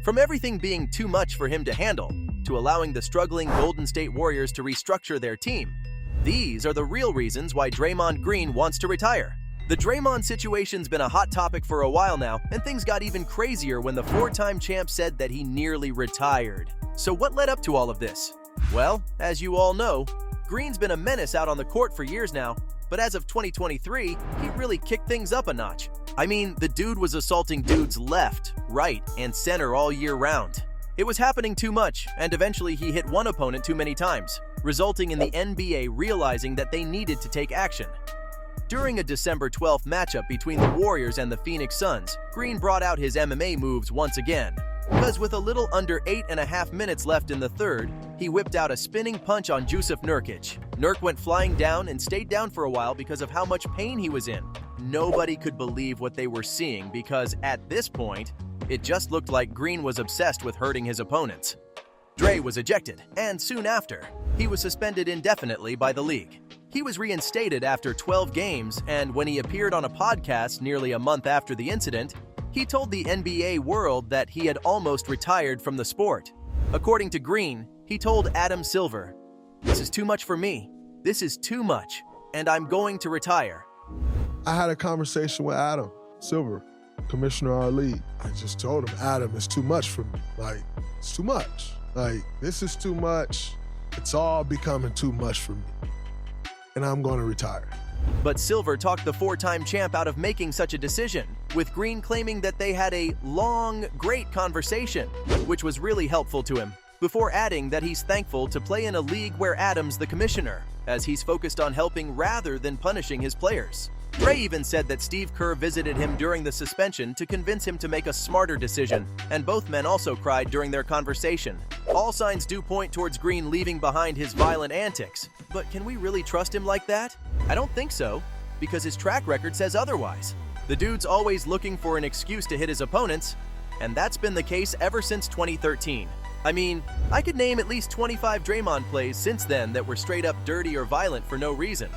From everything being too much for him to handle, to allowing the struggling Golden State Warriors to restructure their team, these are the real reasons why Draymond Green wants to retire. The Draymond situation's been a hot topic for a while now, and things got even crazier when the four-time champ said that he nearly retired. So what led up to all of this? Well, as you all know, Green's been a menace out on the court for years now, but as of 2023, he really kicked things up a notch. I mean, the dude was assaulting dudes left, right, and center all year round. It was happening too much, and eventually he hit one opponent too many times, resulting in the NBA realizing that they needed to take action. During a December 12th matchup between the Warriors and the Phoenix Suns, Green brought out his MMA moves once again. Because with a little under 8.5 minutes left in the third, he whipped out a spinning punch on Jusuf Nurkic. Nurk went flying down and stayed down for a while because of how much pain he was in. Nobody could believe what they were seeing because, at this point, it just looked like Green was obsessed with hurting his opponents. Dre was ejected, and soon after, he was suspended indefinitely by the league. He was reinstated after 12 games, and when he appeared on a podcast nearly a month after the incident, he told the NBA world that he had almost retired from the sport. According to Green, he told Adam Silver, "This is too much for me. This is too much, and I'm going to retire." I had a conversation with Adam Silver, commissioner of our league. I just told him, Adam, it's too much for me. Like, it's too much. Like, this is too much. It's all becoming too much for me. And I'm going to retire. But Silver talked the four-time champ out of making such a decision, with Green claiming that they had a long, great conversation, which was really helpful to him, before adding that he's thankful to play in a league where Adam's the commissioner, as he's focused on helping rather than punishing his players. Dre even said that Steve Kerr visited him during the suspension to convince him to make a smarter decision, and both men also cried during their conversation. All signs do point towards Green leaving behind his violent antics, but can we really trust him like that? I don't think so, because his track record says otherwise. The dude's always looking for an excuse to hit his opponents, and that's been the case ever since 2013. I mean, I could name at least 25 Draymond plays since then that were straight up dirty or violent for no reason.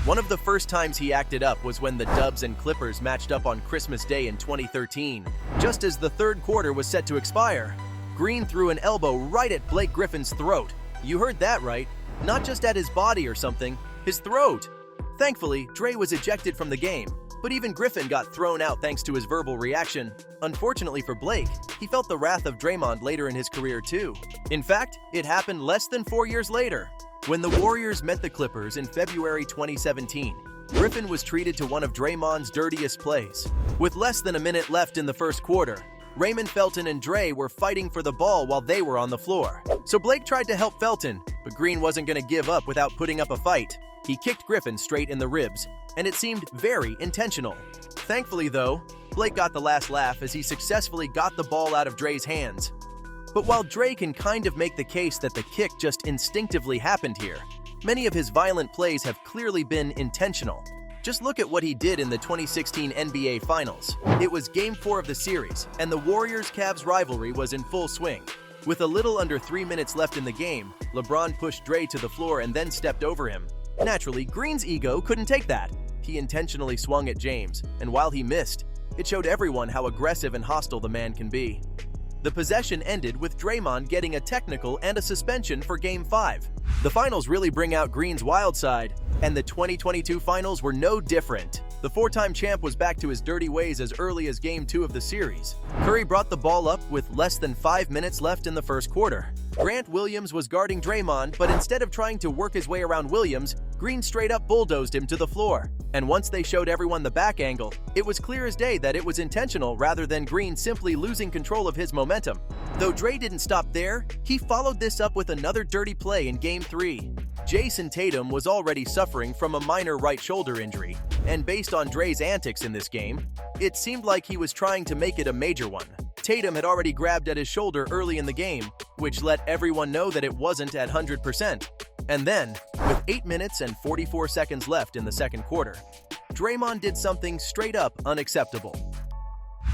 One of the first times he acted up was when the Dubs and Clippers matched up on Christmas Day in 2013. Just as the third quarter was set to expire, Green threw an elbow right at Blake Griffin's throat. You heard that right. Not just at his body or something, his throat. Thankfully, Dre was ejected from the game, but even Griffin got thrown out thanks to his verbal reaction. Unfortunately for Blake, he felt the wrath of Draymond later in his career too. In fact, it happened less than 4 years later. When the Warriors met the Clippers in February 2017, Griffin was treated to one of Draymond's dirtiest plays. With less than a minute left in the first quarter, Raymond Felton and Dre were fighting for the ball while they were on the floor. So Blake tried to help Felton, but Green wasn't going to give up without putting up a fight. He kicked Griffin straight in the ribs, and it seemed very intentional. Thankfully, though, Blake got the last laugh as he successfully got the ball out of Dre's hands. But while Dre can kind of make the case that the kick just instinctively happened here, many of his violent plays have clearly been intentional. Just look at what he did in the 2016 NBA Finals. It was Game 4 of the series, and the Warriors-Cavs rivalry was in full swing. With a little under 3 minutes left in the game, LeBron pushed Dre to the floor and then stepped over him. Naturally, Green's ego couldn't take that. He intentionally swung at James, and while he missed, it showed everyone how aggressive and hostile the man can be. The possession ended with Draymond getting a technical and a suspension for Game 5. The finals really bring out Green's wild side, and the 2022 finals were no different. The four-time champ was back to his dirty ways as early as Game 2 of the series. Curry brought the ball up with less than 5 minutes left in the first quarter. Grant Williams was guarding Draymond, but instead of trying to work his way around Williams, Green straight up bulldozed him to the floor. And once they showed everyone the back angle, it was clear as day that it was intentional rather than Green simply losing control of his momentum. Though Dre didn't stop there, he followed this up with another dirty play in Game 3. Jason Tatum was already suffering from a minor right shoulder injury, and based on Dre's antics in this game, it seemed like he was trying to make it a major one. Tatum had already grabbed at his shoulder early in the game, which let everyone know that it wasn't at 100%. And then, with 8 minutes and 44 seconds left in the second quarter, Draymond did something straight up unacceptable.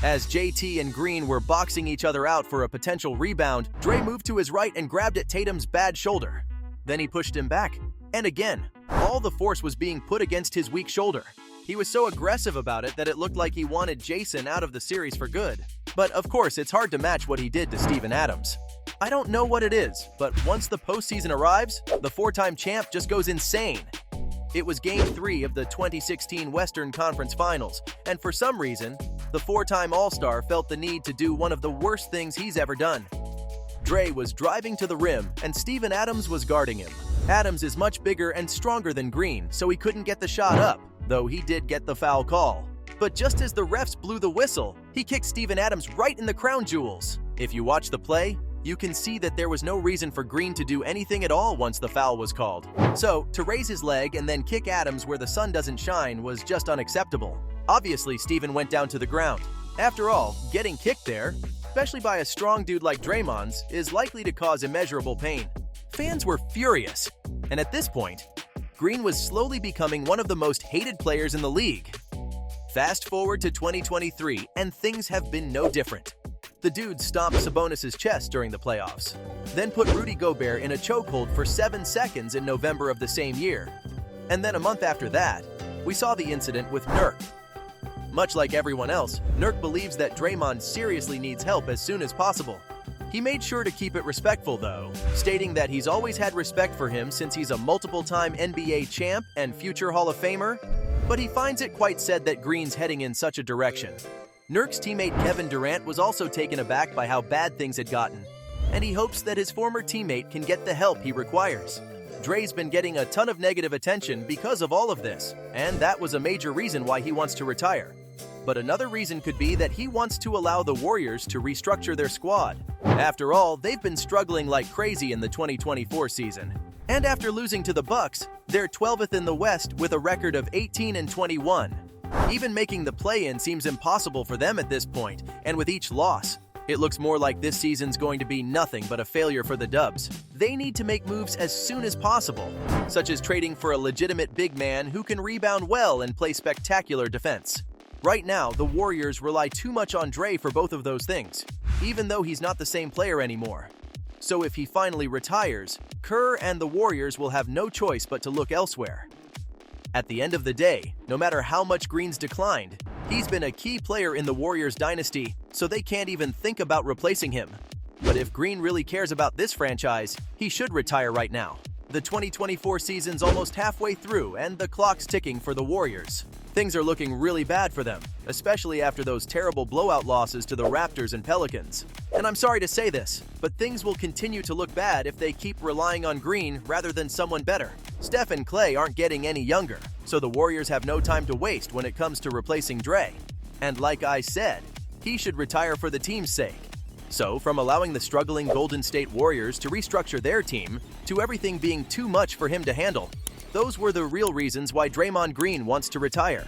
As JT and Green were boxing each other out for a potential rebound, Dre moved to his right and grabbed at Tatum's bad shoulder. Then he pushed him back, and again, all the force was being put against his weak shoulder. He was so aggressive about it that it looked like he wanted Jason out of the series for good. But of course, it's hard to match what he did to Steven Adams. I don't know what it is, but once the postseason arrives, the four-time champ just goes insane. It was Game 3 of the 2016 Western Conference Finals, and for some reason, the four-time All-Star felt the need to do one of the worst things he's ever done. Dre was driving to the rim, and Steven Adams was guarding him. Adams is much bigger and stronger than Green, so he couldn't get the shot up, though he did get the foul call. But just as the refs blew the whistle, he kicked Steven Adams right in the crown jewels. If you watch the play, you can see that there was no reason for Green to do anything at all once the foul was called. So, to raise his leg and then kick Adams where the sun doesn't shine was just unacceptable. Obviously, Steven went down to the ground. After all, getting kicked there, especially by a strong dude like Draymond's, is likely to cause immeasurable pain. Fans were furious, and at this point, Green was slowly becoming one of the most hated players in the league. Fast forward to 2023, and things have been no different. The dude stomped Sabonis' chest during the playoffs, then put Rudy Gobert in a chokehold for 7 seconds in November of the same year. And then a month after that, we saw the incident with Nurk. Much like everyone else, Nurk believes that Draymond seriously needs help as soon as possible. He made sure to keep it respectful though, stating that he's always had respect for him since he's a multiple-time NBA champ and future Hall of Famer, but he finds it quite sad that Green's heading in such a direction. Nurk's teammate Kevin Durant was also taken aback by how bad things had gotten, and he hopes that his former teammate can get the help he requires. Dre's been getting a ton of negative attention because of all of this, and that was a major reason why he wants to retire. But another reason could be that he wants to allow the Warriors to restructure their squad. After all, they've been struggling like crazy in the 2024 season. And after losing to the Bucks, they're 12th in the West with a record of 18-21. Even making the play-in seems impossible for them at this point, and with each loss, it looks more like this season's going to be nothing but a failure for the Dubs. They need to make moves as soon as possible, such as trading for a legitimate big man who can rebound well and play spectacular defense. Right now, the Warriors rely too much on Dre for both of those things, even though he's not the same player anymore. So if he finally retires, Kerr and the Warriors will have no choice but to look elsewhere. At the end of the day, no matter how much Green's declined, he's been a key player in the Warriors dynasty, so they can't even think about replacing him. But if Green really cares about this franchise, he should retire right now. The 2024 season's almost halfway through, and the clock's ticking for the Warriors. Things are looking really bad for them, especially after those terrible blowout losses to the Raptors and Pelicans. And I'm sorry to say this, but things will continue to look bad if they keep relying on Green rather than someone better. Steph and Klay aren't getting any younger, so the Warriors have no time to waste when it comes to replacing Dre. And like I said, he should retire for the team's sake. So, from allowing the struggling Golden State Warriors to restructure their team, to everything being too much for him to handle, those were the real reasons why Draymond Green wants to retire.